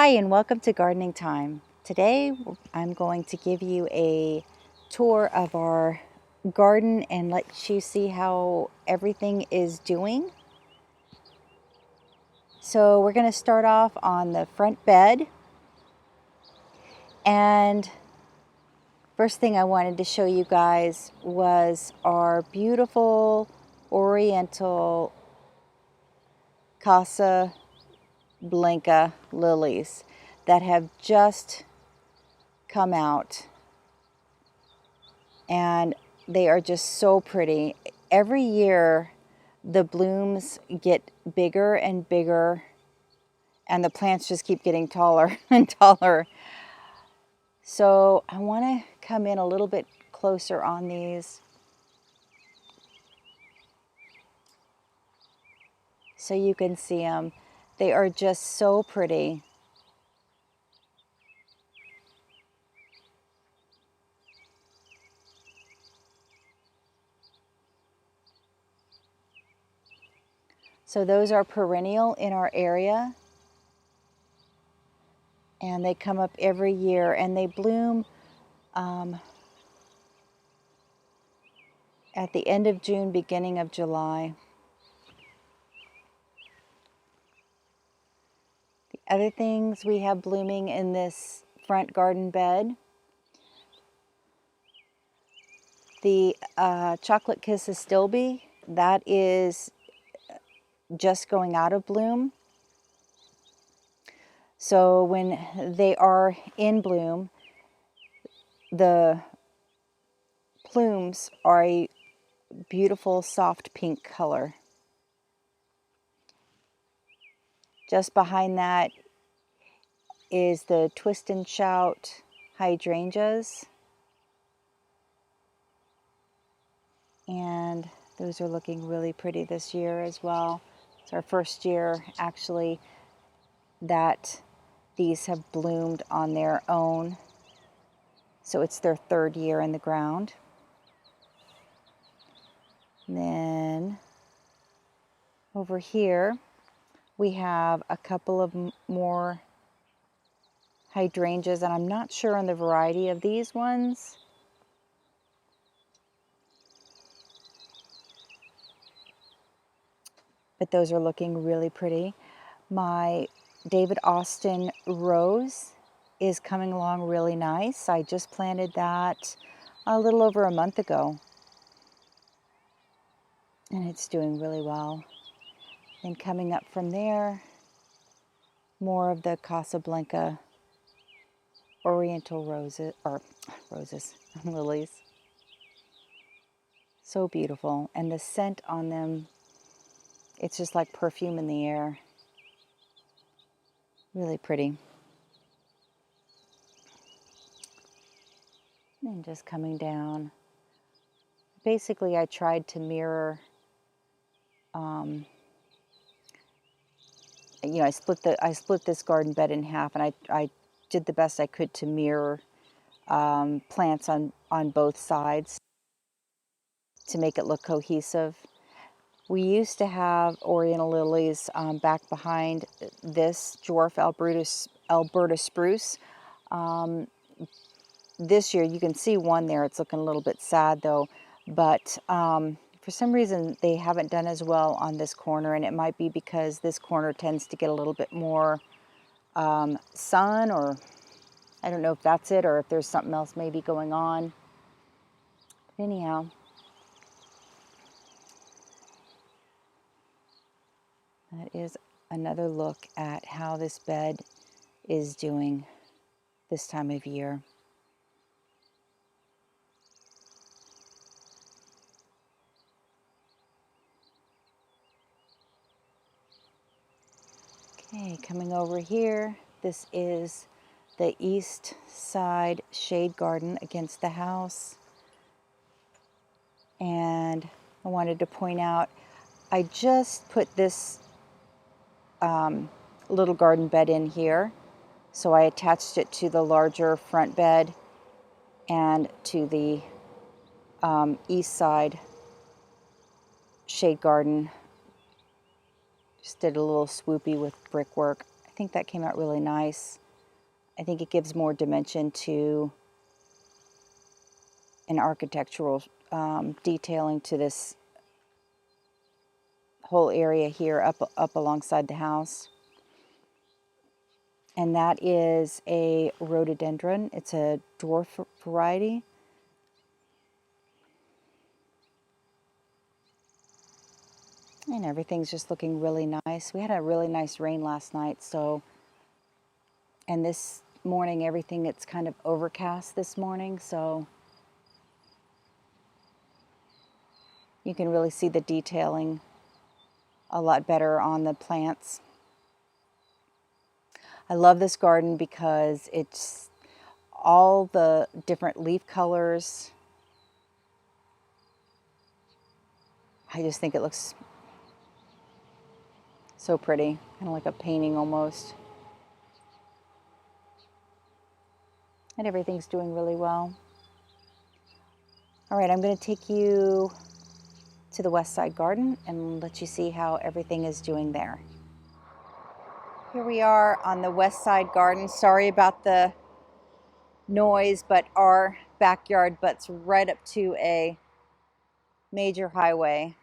Hi and welcome to Gardening Time. Today I'm going to give you a tour of our garden and let you see how everything is doing. So we're going to start off on the front bed, and first thing I wanted to show you guys was our beautiful Oriental Casa Blanca lilies that have just come out, and they are just so pretty. Every year the blooms get bigger and bigger and the plants just keep getting taller and taller. So I want to come in a little bit closer on these so you can see them. They are just so pretty. So those are perennial in our area, and they come up every year, and they bloom at the end of June, beginning of July. The other things we have blooming in this front garden bed, the chocolate kiss astilbe, that is just going out of bloom. So when they are in bloom, the plumes are a beautiful soft pink color. Just behind that is the twist and shout hydrangeas, and those are looking really pretty this year as well. It's our first year actually that these have bloomed on their own. So it's their third year in the ground. And then over here we have a couple of more hydrangeas, and I'm not sure on the variety of these ones. But those are looking really pretty. My David Austin rose is coming along really nice. I just planted that a little over a month ago, and it's doing really well. And coming up from there, more of the Casa Blanca Oriental lilies. So beautiful, and the scent on them, it's just like perfume in the air. Really pretty. And just coming down. Basically, I tried to mirror, I split this garden bed in half, and I did the best I could to mirror plants on both sides to make it look cohesive. We used to have Oriental lilies back behind this dwarf Alberta spruce. This year, you can see one there. It's looking a little bit sad though, but for some reason they haven't done as well on this corner, and it might be because this corner tends to get a little bit more sun, or I don't know if that's it or if there's something else maybe going on. But anyhow, that is another look at how this bed is doing this time of year. Okay, coming over here, this is the east side shade garden against the house. And I wanted to point out, I just put this little garden bed in here. So I attached it to the larger front bed and to the east side shade garden. Just did a little swoopy with brickwork. I think that came out really nice. I think it gives more dimension to an architectural detailing to this whole area here up alongside the house. And that is a rhododendron. It's a dwarf variety. And everything's just looking really nice. We had a really nice rain last night, so, and this morning everything, it's kind of overcast this morning, so you can really see the detailing a lot better on the plants. I love this garden because it's all the different leaf colors. I just think it looks so pretty, kind of like a painting almost. And everything's doing really well. All right, I'm going to take you to the west side garden and let you see how everything is doing there. Here we are on the west side garden. Sorry about the noise, but our backyard butts right up to a major highway.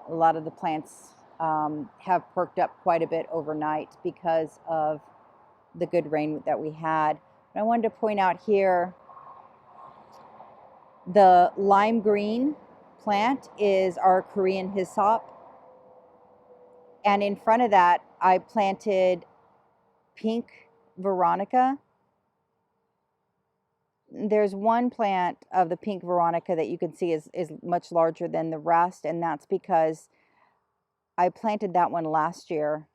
A lot of the plants have perked up quite a bit overnight because of the good rain that we had. And I wanted to point out here, the lime green plant is our Korean hyssop. And in front of that, I planted pink Veronica. There's one plant of the pink Veronica that you can see is much larger than the rest, and that's because I planted that one last year,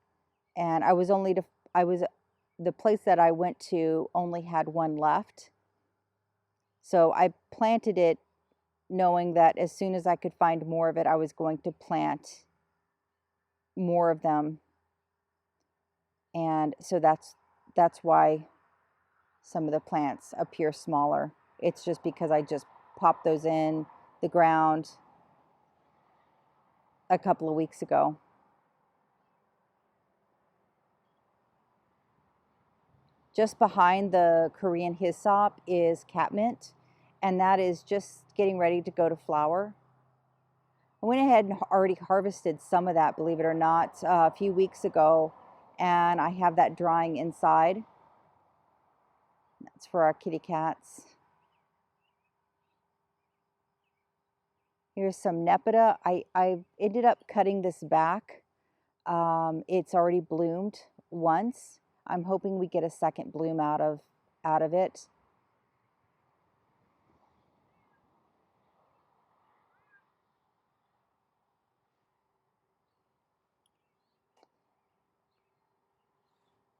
and the place that I went to only had one left. So I planted it knowing that as soon as I could find more of it, I was going to plant more of them. And so that's why some of the plants appear smaller. It's just because I just popped those in the ground a couple of weeks ago. Just behind the Korean hyssop is catmint, and that is just getting ready to go to flower. I went ahead and already harvested some of that, believe it or not, a few weeks ago, and I have that drying inside. That's for our kitty cats. Here's some Nepeta. I ended up cutting this back. It's already bloomed once. I'm hoping we get a second bloom out of it.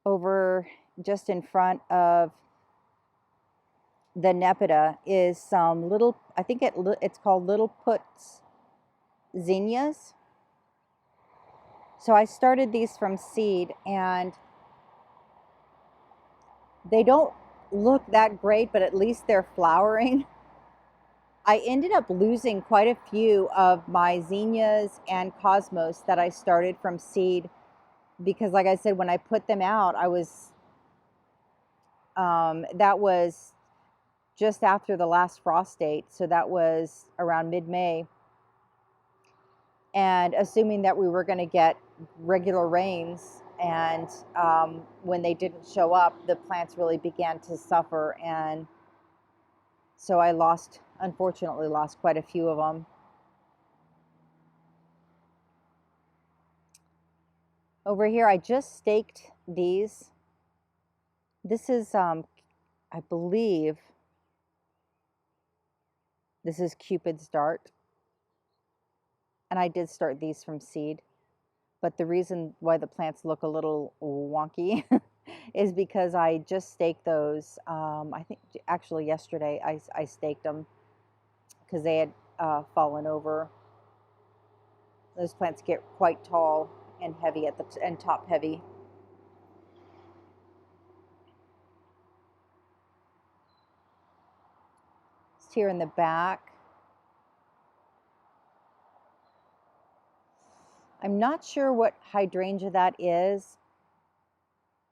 Over just in front of the Nepeta is some little, I think it's called Little Puts zinnias. So I started these from seed, and they don't look that great, but at least they're flowering. I ended up losing quite a few of my zinnias and cosmos that I started from seed because, like I said, when I put them out, that was just after the last frost date, so that was around mid-May. And assuming that we were going to get regular rains, and when they didn't show up, the plants really began to suffer, and so I unfortunately lost quite a few of them. Over here, I just staked these. This is, I believe, this is Cupid's Dart. And I did start these from seed. But the reason why the plants look a little wonky is because I just staked those. I think actually yesterday I staked them because they had fallen over. Those plants get quite tall and heavy and top heavy. Just here in the back, I'm not sure what hydrangea that is.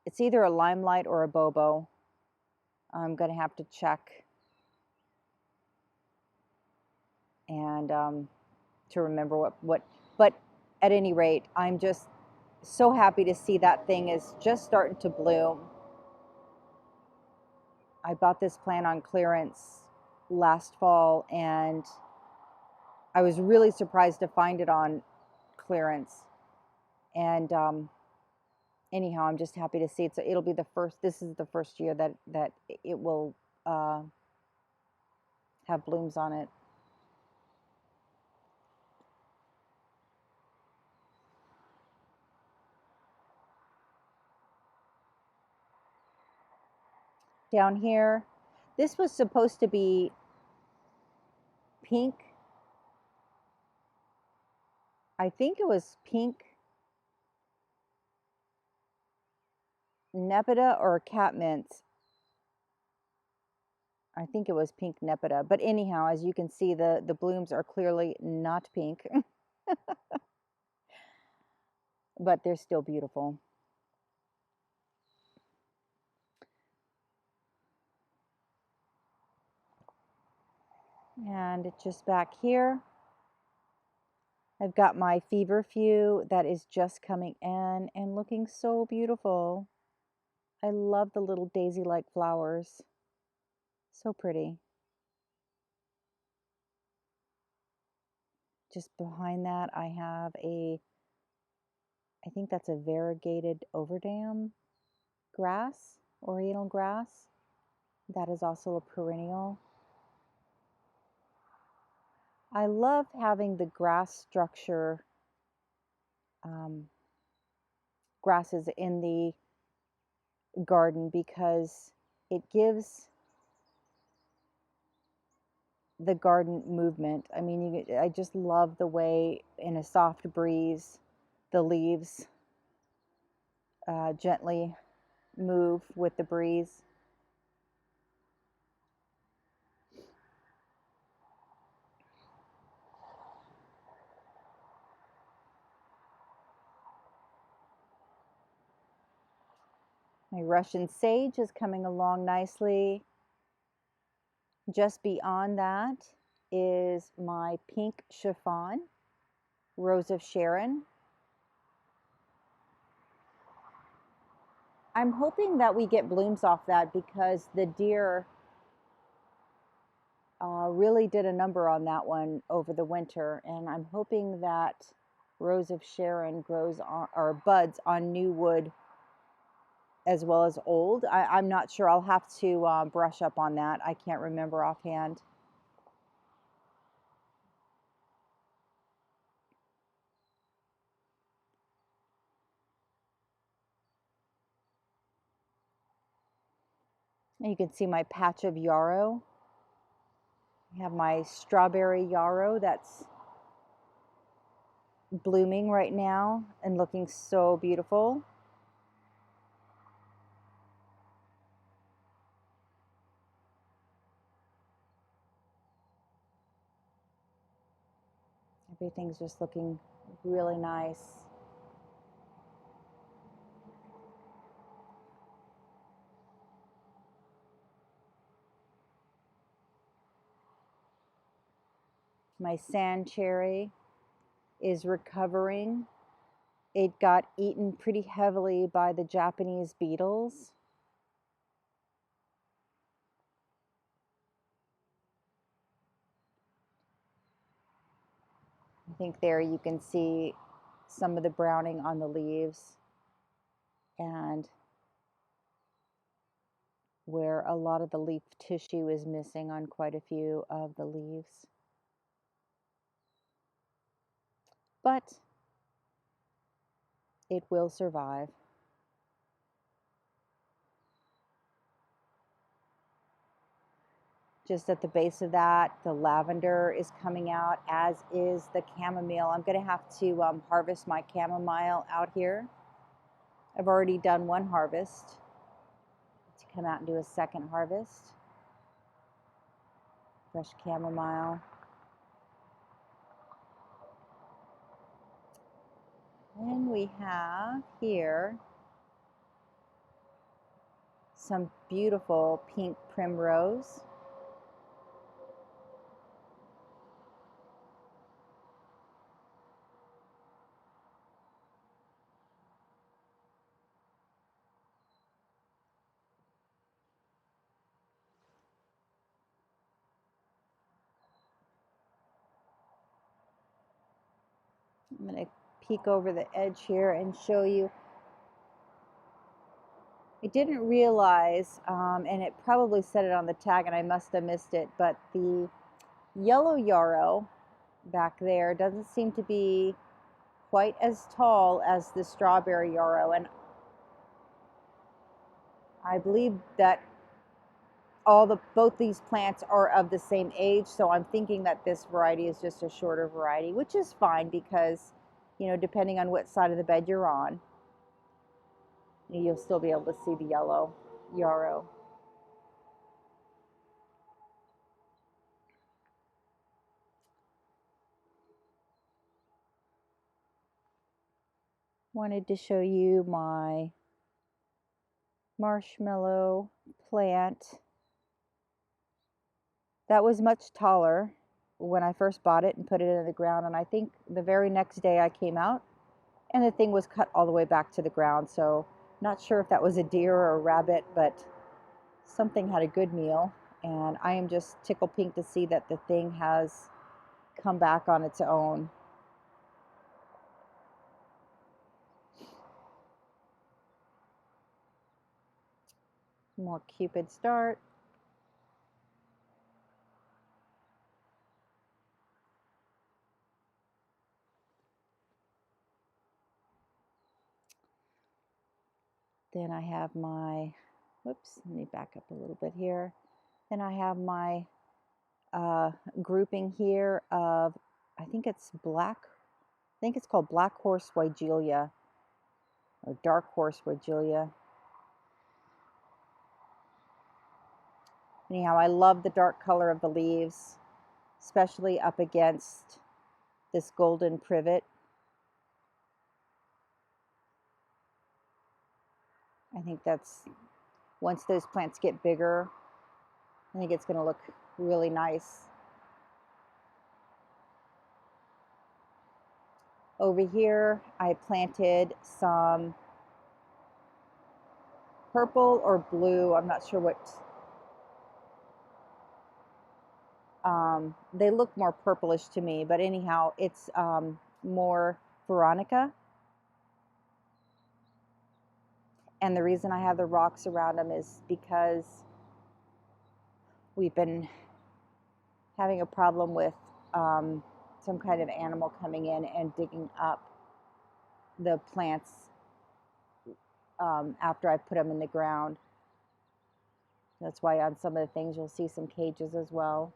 It's either a limelight or a bobo. I'm going to have to check and to remember but at any rate, I'm just so happy to see that thing is just starting to bloom. I bought this plant on clearance last fall, and I was really surprised to find it on clearance. And anyhow, I'm just happy to see it. So it'll be the first. This is the first year that it will have blooms on it. Down here, this was supposed to be pink. I think it was pink nepeta or catmint. I think it was pink nepeta. But anyhow, as you can see, the blooms are clearly not pink, but they're still beautiful. And just back here, I've got my feverfew that is just coming in and looking so beautiful. I love the little daisy-like flowers. So pretty. Just behind that, I have I think that's a variegated overdam grass, oriental grass. That is also a perennial. I love having the grass structure, grasses in the garden, because it gives the garden movement. I mean, I just love the way in a soft breeze the leaves gently move with the breeze. My Russian sage is coming along nicely. Just beyond that is my pink chiffon, Rose of Sharon. I'm hoping that we get blooms off that because the deer really did a number on that one over the winter, and I'm hoping that Rose of Sharon grows on, or buds on new wood as well as old. I'm not sure. I'll have to brush up on that. I can't remember offhand. And you can see my patch of yarrow. I have my strawberry yarrow that's blooming right now and looking so beautiful. Everything's just looking really nice. My sand cherry is recovering. It got eaten pretty heavily by the Japanese beetles. I think there you can see some of the browning on the leaves and where a lot of the leaf tissue is missing on quite a few of the leaves. But it will survive. Just at the base of that, the lavender is coming out, as is the chamomile. I'm going to have to harvest my chamomile out here. I've already done one harvest. To come out and do a second harvest. Fresh chamomile. And we have here some beautiful pink primrose. I'm going to peek over the edge here and show you. I didn't realize, and it probably said it on the tag and I must have missed it, but the yellow yarrow back there doesn't seem to be quite as tall as the strawberry yarrow, and I believe that both these plants are of the same age, so I'm thinking that this variety is just a shorter variety, which is fine because, you know, depending on what side of the bed you're on, you'll still be able to see the yellow yarrow. Wanted to show you my marshmallow plant. That was much taller when I first bought it and put it in the ground, and I think the very next day I came out and the thing was cut all the way back to the ground. So not sure if that was a deer or a rabbit, but something had a good meal, and I am just tickled pink to see that the thing has come back on its own. More Cupid's dart. Then I have my, whoops, let me back up a little bit here. Then I have my grouping here of, I think it's called Black Horse Weigelia, or Dark Horse Weigelia. Anyhow, I love the dark color of the leaves, especially up against this golden privet. I think that's, once those plants get bigger, I think it's going to look really nice. Over here, I planted some purple or blue, I'm not sure what. They look more purplish to me, but anyhow, it's more Veronica. And the reason I have the rocks around them is because we've been having a problem with some kind of animal coming in and digging up the plants after I put them in the ground. That's why on some of the things you'll see some cages as well.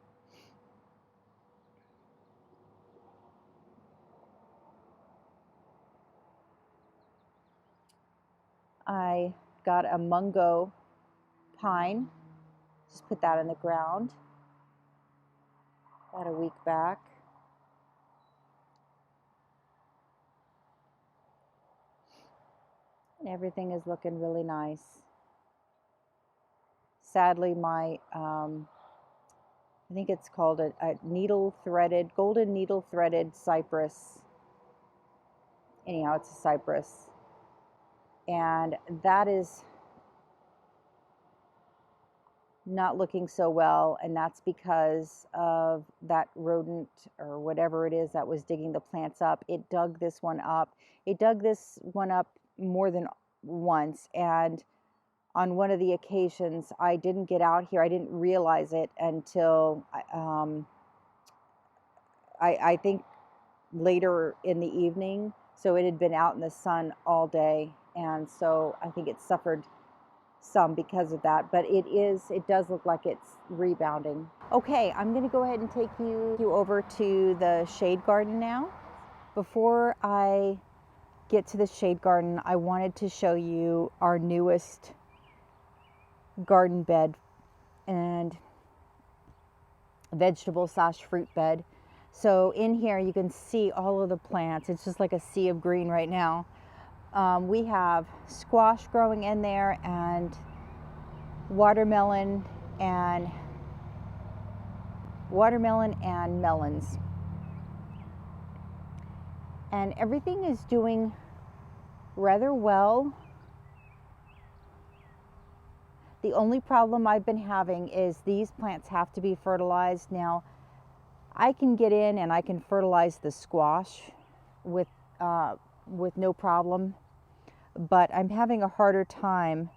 I got a mungo pine, just put that in the ground about a week back. And everything is looking really nice. Sadly, my, I think it's called a golden needle threaded cypress. Anyhow, it's a cypress. And that is not looking so well, and that's because of that rodent or whatever it is that was digging the plants up. It dug this one up. It dug this one up more than once, and on one of the occasions I didn't get out here. I didn't realize it until I think later in the evening. So it had been out in the sun all day, and so I think it suffered some because of that, but it does look like it's rebounding. Okay, I'm going to go ahead and take you over to the shade garden now. Before I get to the shade garden, I wanted to show you our newest garden bed and vegetable/fruit bed. So in here you can see all of the plants. It's just like a sea of green right now. We have squash growing in there, and watermelon and melons. And everything is doing rather well. The only problem I've been having is these plants have to be fertilized. Now, I can get in and I can fertilize the squash with no problem, but I'm having a harder time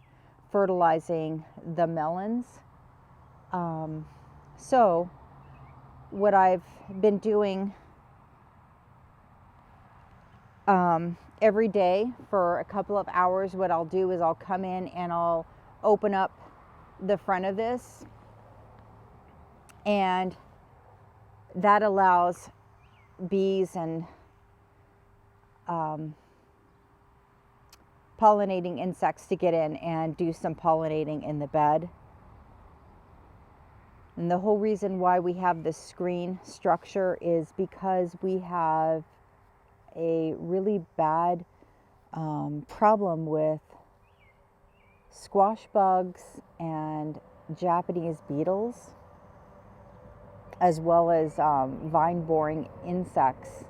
fertilizing the melons. So what I've been doing every day for a couple of hours, what I'll do is I'll come in and I'll open up the front of this, and that allows bees and pollinating insects to get in and do some pollinating in the bed. And the whole reason why we have this screen structure is because we have a really bad problem with squash bugs and Japanese beetles, as well as vine boring insects.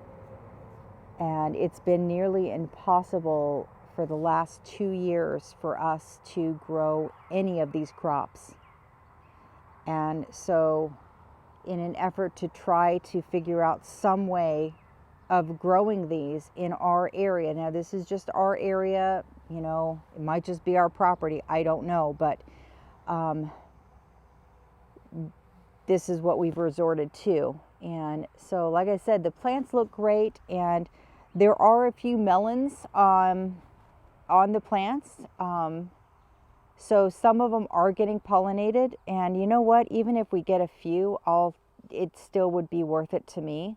And it's been nearly impossible for the last 2 years for us to grow any of these crops. And so in an effort to try to figure out some way of growing these in our area, now this is just our area, you know, it might just be our property, I don't know, but this is what we've resorted to. And so, like I said, the plants look great, and there are a few melons on the plants. So some of them are getting pollinated, and you know what? Even if we get a few, it still would be worth it to me.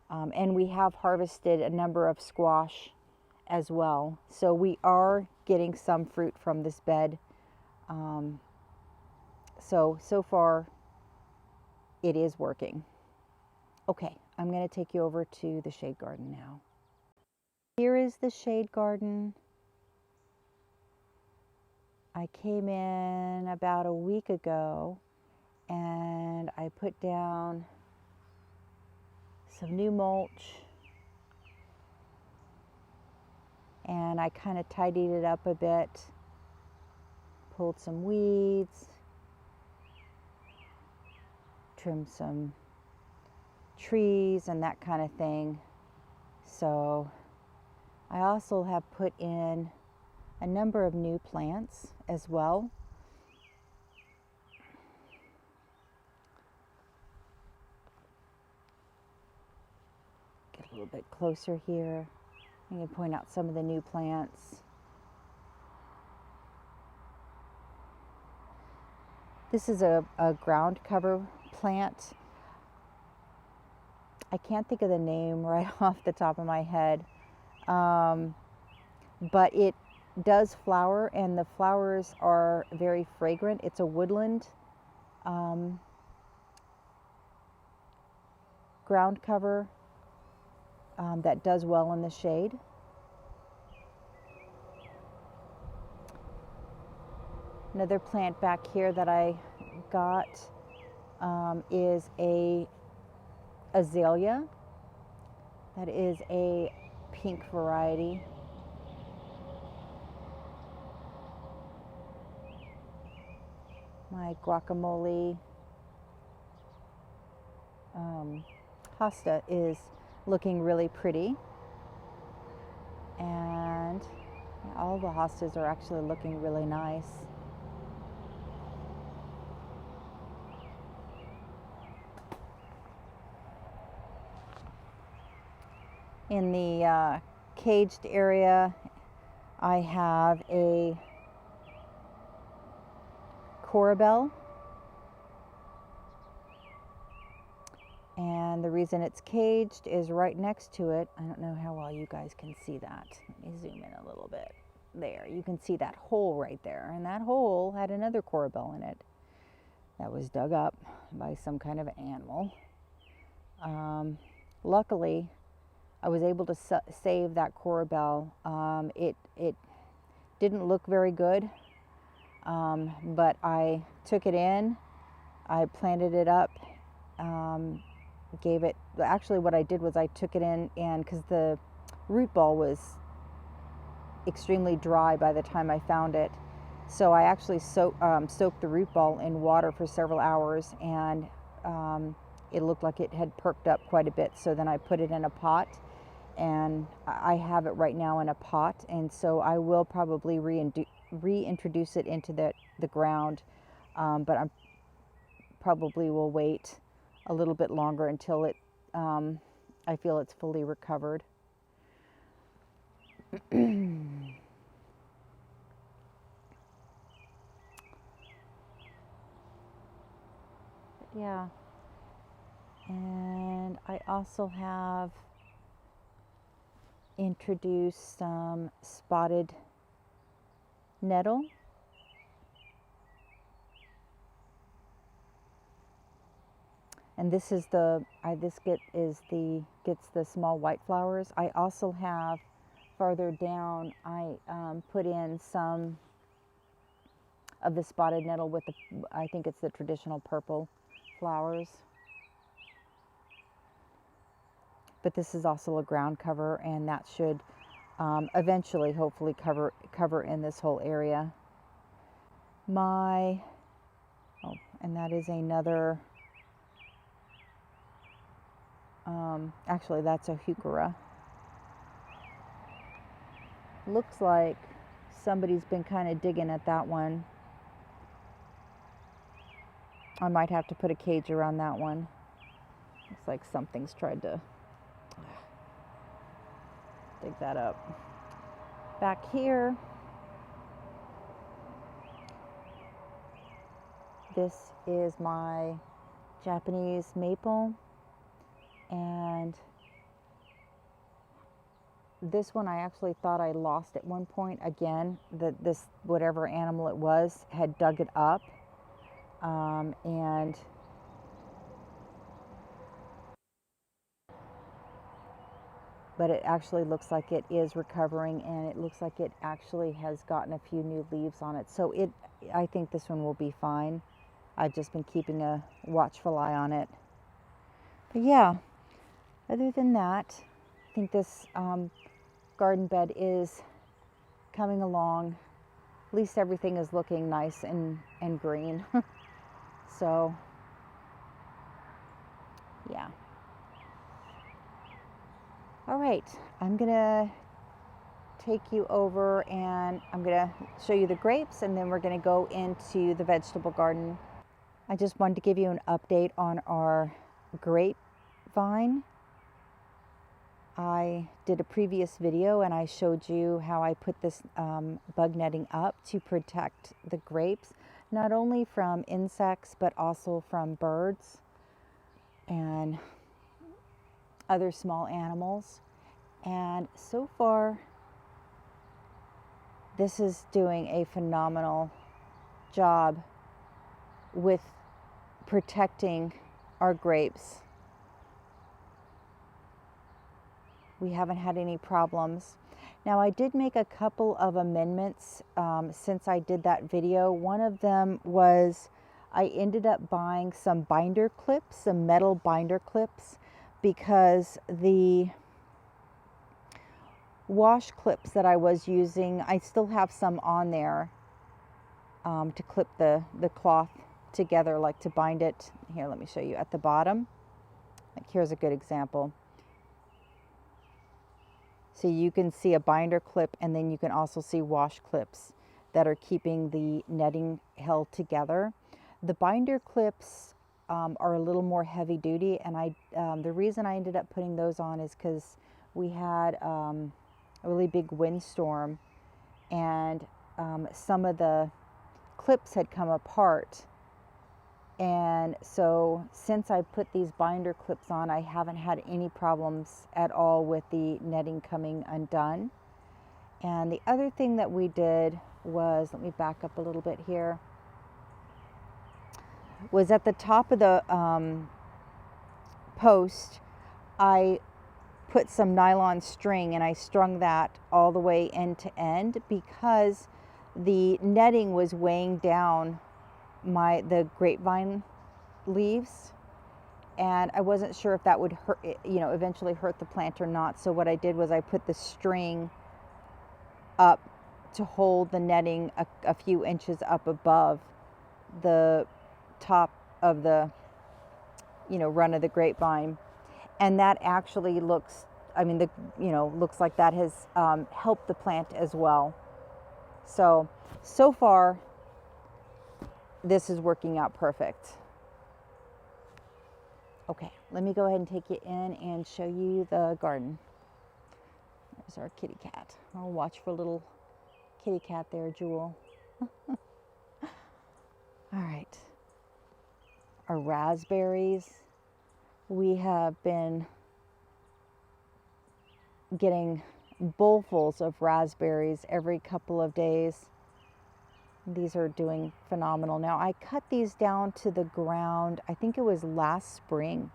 And we have harvested a number of squash as well. So we are getting some fruit from this bed. So far, it is working. Okay, I'm going to take you over to the shade garden now. Here is the shade garden. I came in about a week ago and I put down some new mulch, and I kind of tidied it up a bit, pulled some weeds, trimmed some trees and that kind of thing. So I also have put in a number of new plants as well. Get a little bit closer here. I'm going to point out some of the new plants. This is a ground cover plant. I can't think of the name right off the top of my head, but it does flower, and the flowers are very fragrant. It's a woodland ground cover that does well in the shade. Another plant back here that I got is a azalea. That is a pink variety. My guacamole hosta is looking really pretty, and all the hostas are actually looking really nice. In the caged area, I have a corabelle, and the reason it's caged is right next to it. I don't know how well you guys can see that. Let me zoom in a little bit. There, you can see that hole right there, and that hole had another corabelle in it that was dug up by some kind of animal. Luckily, I was able to save that corbel. It didn't look very good, but I took it in, I planted it up, gave it, actually what I did was I took it in, and because the root ball was extremely dry by the time I found it, so I actually soaked the root ball in water for several hours, and it looked like it had perked up quite a bit. So then I put it in a pot, and I have it right now in a pot, and so I will probably reintroduce it into the ground, but I probably will wait a little bit longer until I feel it's fully recovered. Yeah, and I also have introduced some spotted nettle. And this is gets the small white flowers. I also have farther down, I put in some of the spotted nettle with I think it's the traditional purple flowers. But this is also a ground cover, and that should eventually, hopefully, cover in this whole area. And that is another. Actually, that's a heuchera. Looks like somebody's been kind of digging at that one. I might have to put a cage around that one. Looks like something's tried to dig that up. Back here, this is my Japanese maple, and this one I actually thought I lost at one point. Again, this whatever animal it was had dug it up, and but it actually looks like it is recovering, and it looks like it actually has gotten a few new leaves on it. So I think this one will be fine. I've just been keeping a watchful eye on it. But yeah, other than that, I think this garden bed is coming along. At least everything is looking nice and green. So yeah. All right, I'm gonna take you over, and I'm gonna show you the grapes, and then we're gonna go into the vegetable garden. I just wanted to give you an update on our grapevine. I did a previous video and I showed you how I put this bug netting up to protect the grapes, not only from insects but also from birds and other small animals. And so far, this is doing a phenomenal job with protecting our grapes. We haven't had any problems. Now, I did make a couple of amendments since I did that video. One of them was I ended up buying some binder clips, some metal binder clips, because the wash clips that I was using, I still have some on there to clip the cloth together, like to bind it. Here, let me show you at the bottom. Like, here's a good example. So you can see a binder clip, and then you can also see wash clips that are keeping the netting held together. The binder clips are a little more heavy duty, and the reason I ended up putting those on is because we had a really big windstorm, and some of the clips had come apart. And so since I put these binder clips on, I haven't had any problems at all with the netting coming undone. And the other thing that we did was, let me back up a little bit here, was at the top of the post, I put some nylon string and I strung that all the way end to end because the netting was weighing down the grapevine leaves, and I wasn't sure if that would hurt, eventually hurt the plant or not. So what I did was I put the string up to hold the netting a few inches up above the top of the run of the grapevine, and that actually looks, looks like that has helped the plant as well. So far this is working out perfect. Okay, let me go ahead and take you in and show you the garden. There's our kitty cat. I'll watch for little kitty cat there, Jewel. All right. Our raspberries. We have been getting bowlfuls of raspberries every couple of days. These are doing phenomenal. Now, I cut these down to the ground, I think it was last spring.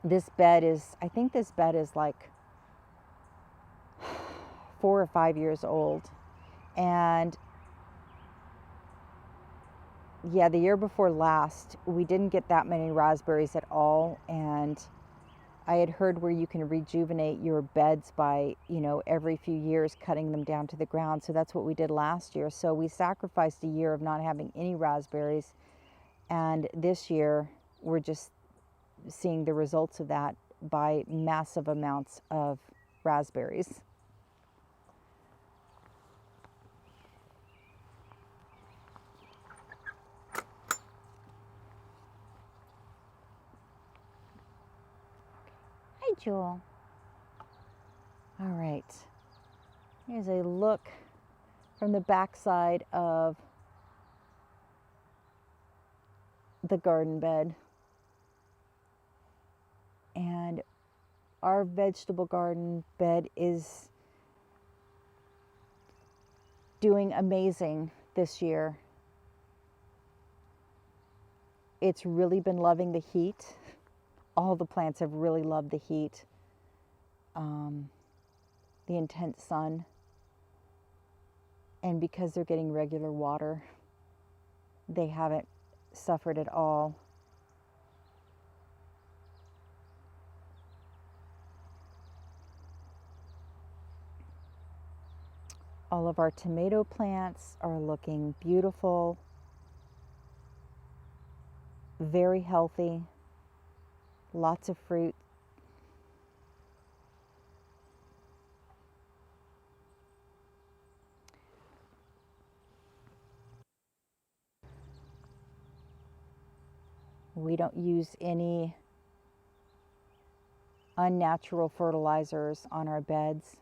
This bed is like 4 or 5 years old. And yeah, the year before last, we didn't get that many raspberries at all. And I had heard where you can rejuvenate your beds by, every few years cutting them down to the ground. So that's what we did last year. So we sacrificed a year of not having any raspberries. And this year, we're just seeing the results of that by massive amounts of raspberries. Hi, Jewel. All right. Here's a look from the backside of the garden bed. And our vegetable garden bed is doing amazing this year. It's really been loving the heat. All the plants have really loved the heat, the intense sun. And because they're getting regular water, they haven't suffered at all. All of our tomato plants are looking beautiful, very healthy, lots of fruit. We don't use any unnatural fertilizers on our beds.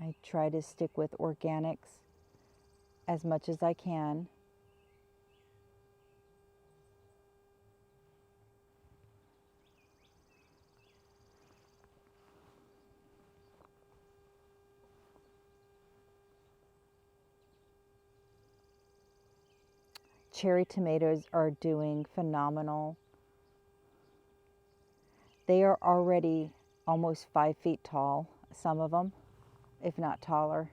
I try to stick with organics as much as I can. Cherry tomatoes are doing phenomenal. They are already almost 5 feet tall, some of them, if not taller.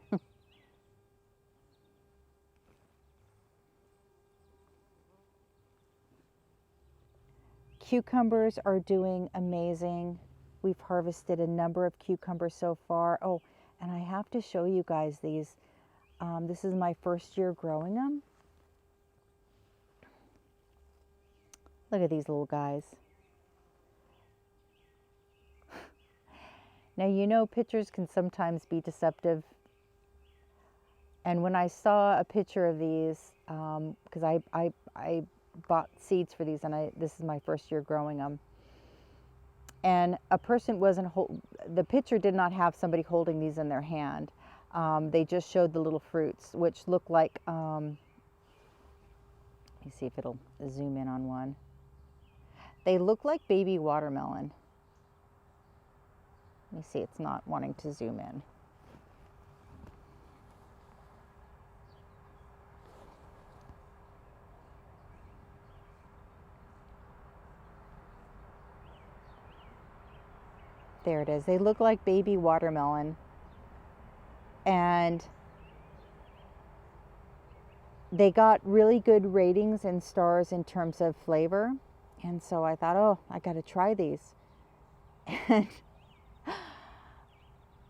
Cucumbers are doing amazing. We've harvested a number of cucumbers so far. Oh, and I have to show you guys these. This is my first year growing them. Look at these little guys. Now, pictures can sometimes be deceptive. And when I saw a picture of these, because I bought seeds for these, and this is my first year growing them. And a person the picture did not have somebody holding these in their hand. They just showed the little fruits, which look like, let me see if it'll zoom in on one. They look like baby watermelon. Let me see, it's not wanting to zoom in. There it is. They look like baby watermelon. And they got really good ratings and stars in terms of flavor. And so I thought, oh, I got to try these. And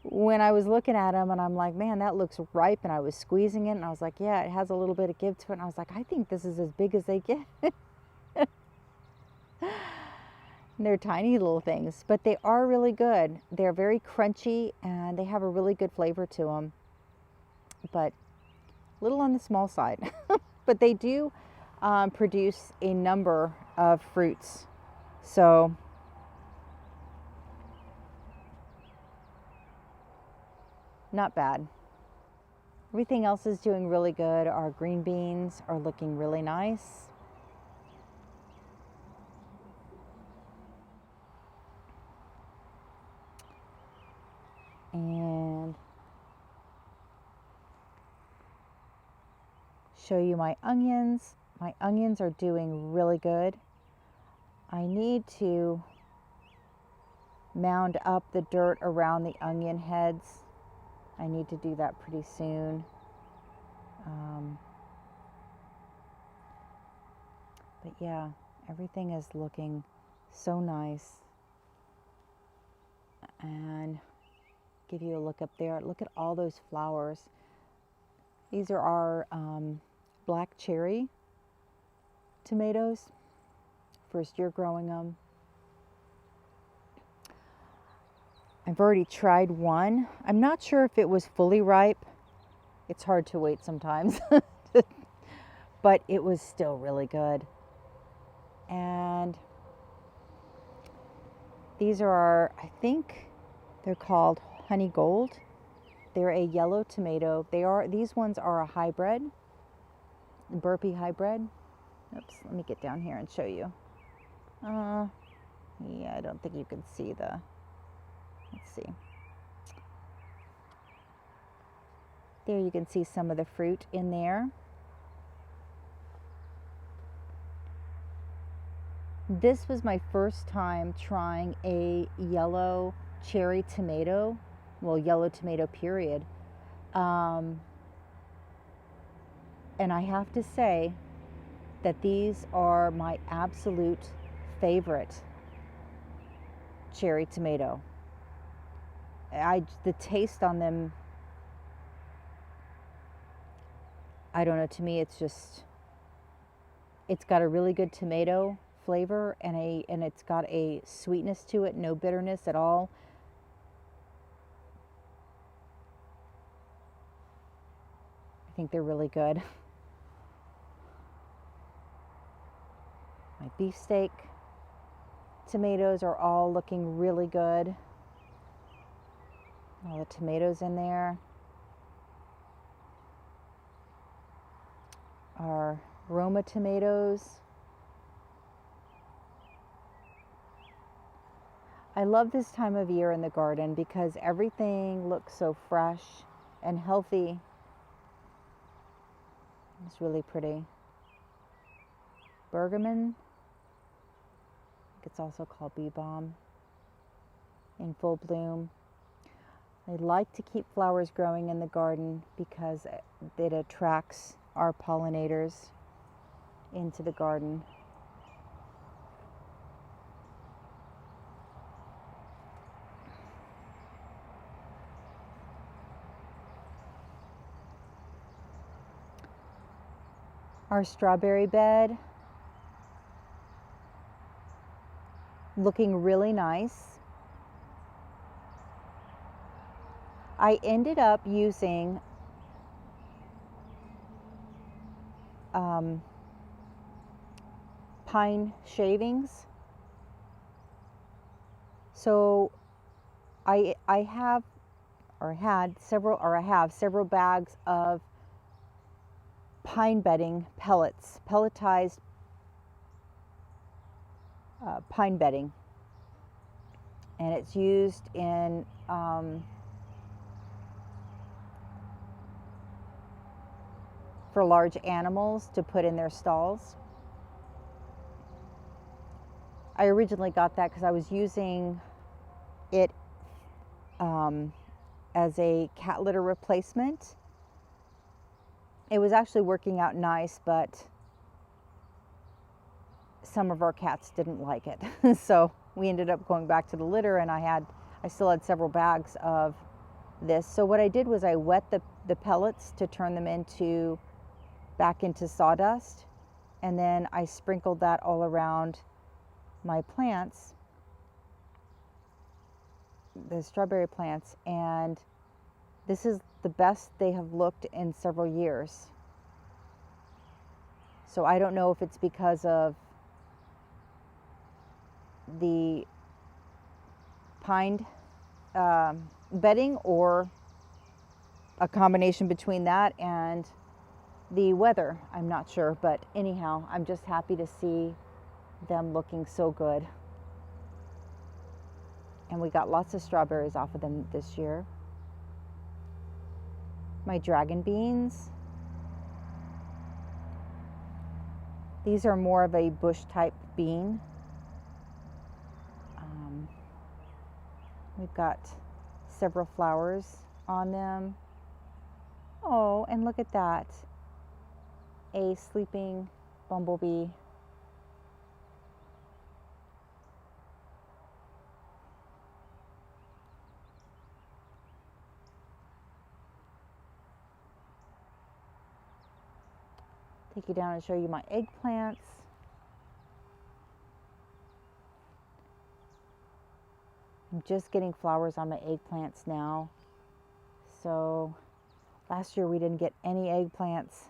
when I was looking at them and I'm like, man, that looks ripe. And I was squeezing it and I was like, yeah, it has a little bit of give to it. And I was like, I think this is as big as they get. They're tiny little things, but they are really good. They're very crunchy and they have a really good flavor to them. But a little on the small side. But they do produce a number of fruits. So not bad. Everything else is doing really good. Our green beans are looking really nice. And show you my onions. My onions are doing really good. I need to mound up the dirt around the onion heads. I need to do that pretty soon. But yeah, everything is looking so nice. And give you a look up there. Look at all those flowers. These are our black cherry tomatoes. First year growing them. I've already tried one. I'm not sure if it was fully ripe. It's hard to wait sometimes. But it was still really good. And these are our, I think they're called honey gold. They're a yellow tomato. These ones are a hybrid, burpee hybrid. Oops, let me get down here and show you. Yeah, I don't think you can see the, let's see. There you can see some of the fruit in there. This was my first time trying a yellow cherry tomato, well, yellow tomato period. And I have to say that these are my absolute favorite cherry tomato. The taste on them, I don't know, to me it's got a really good tomato flavor and it's got a sweetness to it, no bitterness at all. I think they're really good. My beefsteak tomatoes are all looking really good. All the tomatoes in there. Our Roma tomatoes. I love this time of year in the garden because everything looks so fresh and healthy. It's really pretty. Bergamot, it's also called bee balm, in full bloom. I like to keep flowers growing in the garden because it attracts our pollinators into the garden. Our strawberry bed, looking really nice. I ended up using pine shavings. So I have several bags of pine bedding pellets, pelletized pine bedding, and it's used in for large animals to put in their stalls. I originally got that because I was using it as a cat litter replacement. It was actually working out nice, but some of our cats didn't like it. So we ended up going back to the litter, and I still had several bags of this. So what I did was I wet the pellets to turn them back into sawdust, and then I sprinkled that all around my plants, the strawberry plants, and this is the best they have looked in several years. So I don't know if it's because of the pine bedding or a combination between that and the weather. I'm not sure, but anyhow, I'm just happy to see them looking so good. And we got lots of strawberries off of them this year. My dragon beans. These are more of a bush type bean. We've got several flowers on them. Oh, and look at that. A sleeping bumblebee. Take you down and show you my eggplants. I'm just getting flowers on my eggplants now. So last year we didn't get any eggplants.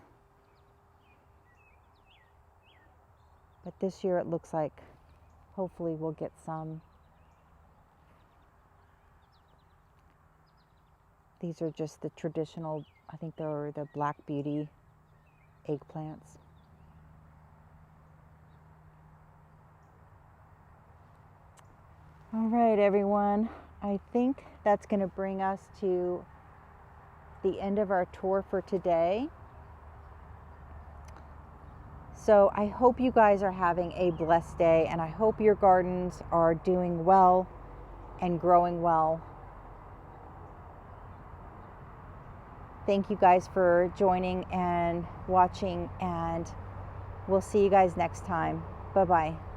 But this year it looks like hopefully we'll get some. These are just the traditional, I think they're the Black Beauty eggplants. All right, everyone. I think that's going to bring us to the end of our tour for today. So I hope you guys are having a blessed day, and I hope your gardens are doing well and growing well. Thank you guys for joining and watching, and we'll see you guys next time. Bye-bye.